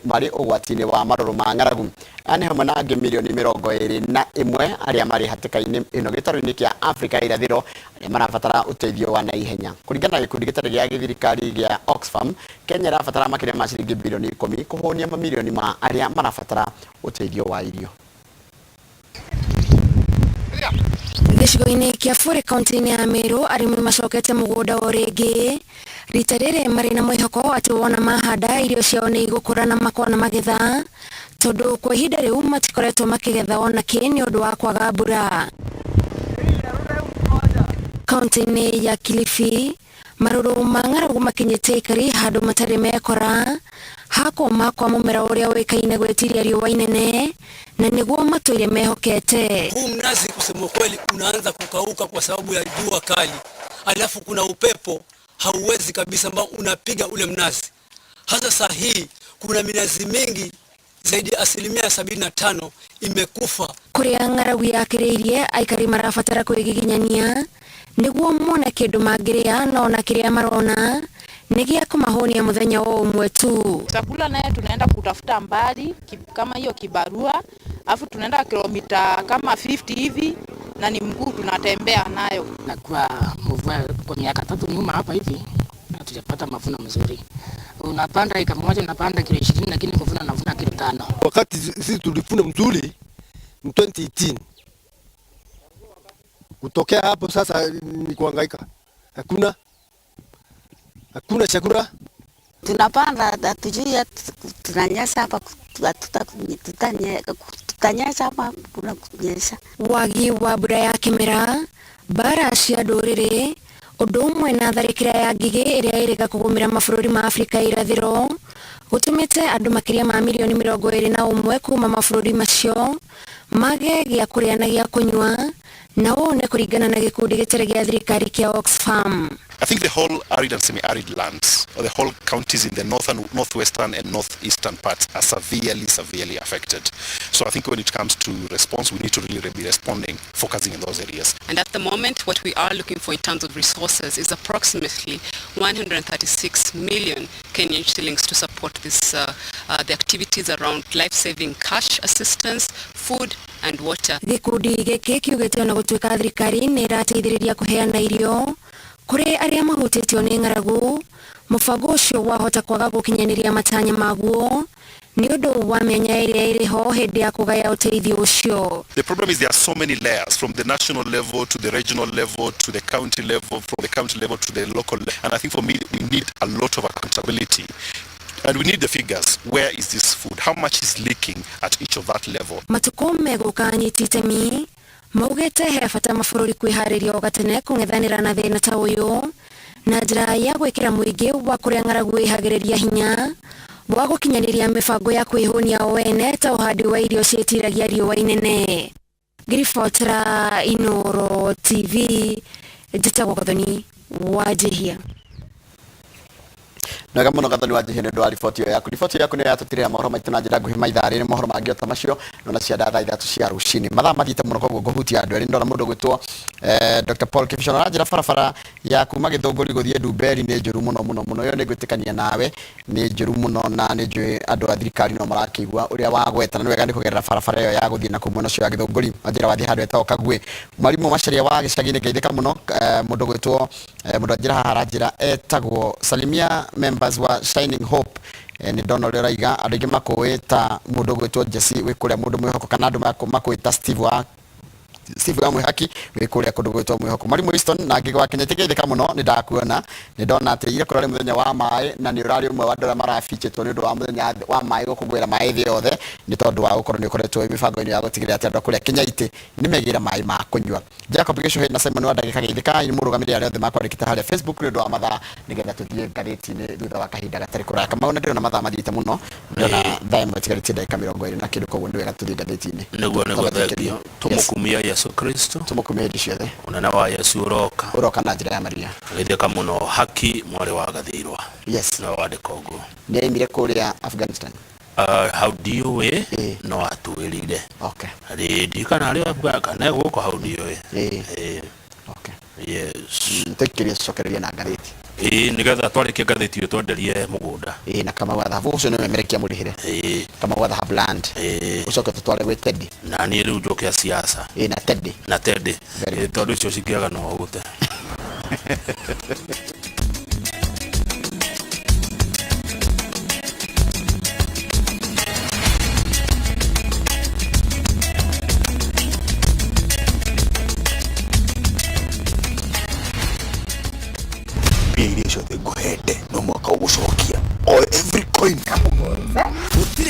mari ugwatini wa maruru ma ng'aragu. Ani hamwe na angĩ milioni 21 arĩa marĩ hatĩka-inĩ ĩno gĩtarũ-inĩ kĩa Afrika ya irathĩro arĩa marabatara ũteithio wa naihenya. Kũringana na gĩkundi gĩtarĩ gĩa gĩthirikari gĩa Oxfam, Kenya ĩrabatara makĩria ma ciringi bilioni 10 kũhũnia mamilioni ma arĩa marabatara ũteithio wa irio. Gĩcigo-inĩ kĩa Bure kaunti-inĩ ya Meru, arĩmi macokete mũgũnda o rĩngĩ. Rita rĩrĩ marĩ na mwĩhoko atĩ wona mahanda irio ciao nĩ igũkũra na makona magetha, tondũ kwa ihinda rĩu matikoretwo makĩgetha ona kĩ nĩ ũndũ wa kwaga mbura. Kaunti-inĩ ya Kilifi, marũrũ ma ng'aragu makinyĩte ikari handũ matarĩ mekora hakũma kwa mũmera ũrĩa ũĩkaine gwĩtiria riũa inene na nĩguo matũire mehokete. Huu mnazi kusema kweli unaanza kukauka kwa sababu ya jua kali, alafu kuna upepo hauwezi kabisa ambao unapiga ule mnazi. Hata saa hii kuna minazi mingi zaidi ya 75% imekufa. Kũrĩa ng'aragu yakĩrĩirie aikari marabatara kwĩgiginyania nĩguo mona kĩndũ mangĩrĩa na ona kĩrĩa marona nĩgĩa kũmahonia mũthenya wa ũmwe tu. Chakula naye tunaenda kutafuta mbali kama hiyo kibarua, afu tunaenda kilomita kama 50 hivi na ni mguu tunatembea nayo. Na kwa mvua kwa miaka 3 nyuma hapa hivi hatujapata mavuno mzuri. Unapanda eka moja unapanda kilo 20 lakini kuvuna navuna kilo 5. Wakati sisi tulifuna mzuri 2018. Kutokea hapo sasa ni kuhangaika. Hakuna chakula. Tunapanda hatujui tunanyesha hapa tutanyesha hapa kuna kunyesha. Wagi wa mbura ya kĩmera, bara cia ndũrĩrĩ, ũndũ ũmwe na tharĩkĩra ya ngigĩ ĩrĩa ĩrĩga kũgũmĩra mabũrũri ma Afrika ya irathĩro gũtũmĩte andũ makĩria ma milioni 21 kuma mabũrũri macio mage gĩa kũrĩa na gĩa kũnyua, na ũũ nĩ kũringana na gĩkundi gĩtarĩ gĩa thirikari kĩa Oxfam. I think the whole arid and semi-arid lands, or the whole counties in the northwestern and northeastern parts are severely affected. So I think when it comes to response, we need to really be responding, focusing in those areas. And at the moment, what we are looking for in terms of resources is approximately 136 million Kenyan shillings to support this, the activities around life-saving cash assistance, food and water. Gĩkundi gĩkĩ kiugĩte ona gũtuĩka thirikari nĩ ĩrateithĩrĩria kũheana irio kũrĩ arĩa mahutĩtio nĩ ng'aragu, mũbango ũcio wahota kwaga gũkinyanĩria matanya maguo nĩ ũndũ wa mĩanya ĩrĩa ĩrĩ ho hĩndĩ ya kũgaya ũteithio ũcio. The problem is there are so many layers, from the national level to the regional level to the county level, from the county level to the local level. And I think for me, we need a lot of accountability. And we need the figures. Where is this food? How much is leaking at each of that level? Matukũ megũka anyiti itemi maugĩte he bata mabũrũri kwĩharĩria o gatene kũng'ethanĩra na thĩna ta ũyũ na njĩra ya gwĩkĩra mũingĩ wa kũrĩa ng'aragu ĩhagĩrĩria hinya wa gũkinyanĩria mĩbango ya kwĩhũnia o ene ta ũhandi wa irio ciĩtiragia riũa inene. Ngiribotera Inooro TV, njĩtagwo Gathoni Wanjihia. Naga mũno Gathoni Wanjihia nĩ ũndũ wa riboti ĩyo yaku. Riboti yaku nĩ yatũtirĩra mohoro maitũ na njĩra nguhĩ maithaa rĩrĩ mohoro mangĩ o ta macio na cia thaa 3 cia rũcinĩ. Mathaa mathiĩte mũno koguo ngũhutia andũ erĩ ndora mũndũ gwĩtwo Dr. Paul Kipshon aranjĩra barabara ya kuma Gĩthũngũri gũthiĩ Ndumberi nĩ njũru mũno ĩyo nĩ gwĩtĩkania nawe nĩ njũru mũno na nĩ njũĩ andũ a thirikari no marakĩigua ũrĩa wagweta na nĩ wega nĩ kũgerera barabara ĩyo ya gũthiĩ na kũu mwena ũcio wa Gĩthũngũri njĩra wathiĩ handũ etagwo Kagwe. Mwarimũ Macharia wa gĩcagi-inĩ Geithĩka mũno mũndũ gwĩtwo mũndũ anjĩra haha aranjĩra etagwo Salimia members wa Shining Hope ni ndona ũrĩa ũraiga andũ aingĩ makũĩta mũndũ gwĩtwo Jesse wĩ kũrĩa mũndũ mwĩhoko kana andũ makũĩta Steve wa mwĩhaki wĩ kũrĩa kũndũ gwĩtwo mwĩhoko. Mwarimũ Easton na ngĩgwa Kenyete Geithĩka mũno nĩ ndakuona nĩ ndona atĩ ira kũrarĩ mũthenya wa maĩ na nĩ ũrarĩ ũmwe wa andũ arĩa marabichĩtwo nĩ ũndũ wa mũthenya wa maĩ gũkũngũĩra maĩ thĩ yothe nĩ tondũ wa gũkorwo nĩ ũkoretwo mĩbango-inĩ ya gũtigĩrĩra atĩ andũ a kũrĩa Kenya itĩ nĩ megĩra maĩ ma kũnyua. Jacob Gĩcũhĩ na Simon wa ndagĩka Geithĩka nĩ mũrũgamĩrĩri arĩa othe makwandĩkĩte harĩa Facebook nĩ ũndũ wa mathaa nĩgetha tũthiĩ ngathĩti-inĩ thutha wa kahinda gatarĩ kũraya. Kamau na ndĩrona mathaa mathiĩte mũno ndĩrona thaa ĩmwe ĩtigarĩtie ndagĩka 20 na kĩndũ koguo nĩ wega tũthiĩ ngathĩti-inĩ. Nĩguo thengio tũmũkumia Yesu Kristo tumukumia hĩndĩ ciothe unene wa Yesu uroka na njĩra ya Maria Geithĩka mũno haki mwarĩ wa Gathirwa yes no wandĩka ũguo nĩ aimire kũrĩa Afghanistan hau ndiũĩ no atuĩrire okay ndirikana arĩ Afghanistan gũkũ hau ndiũĩ okay yes tũkĩrĩa cokereria na ngathĩti nigetha twarĩkie ngathĩti ĩyo twenderie mũgũnda na kama wathabu ucio nĩ memerekia mũrĩhĩre kama wathabu land ucoke tutware gwĩ Teddy na niĩ rĩu njoke siasa na Teddy tondũ icio cingĩaga no gũte Iria ciothe ngũhete no mwaka ũgũcokia o every coin.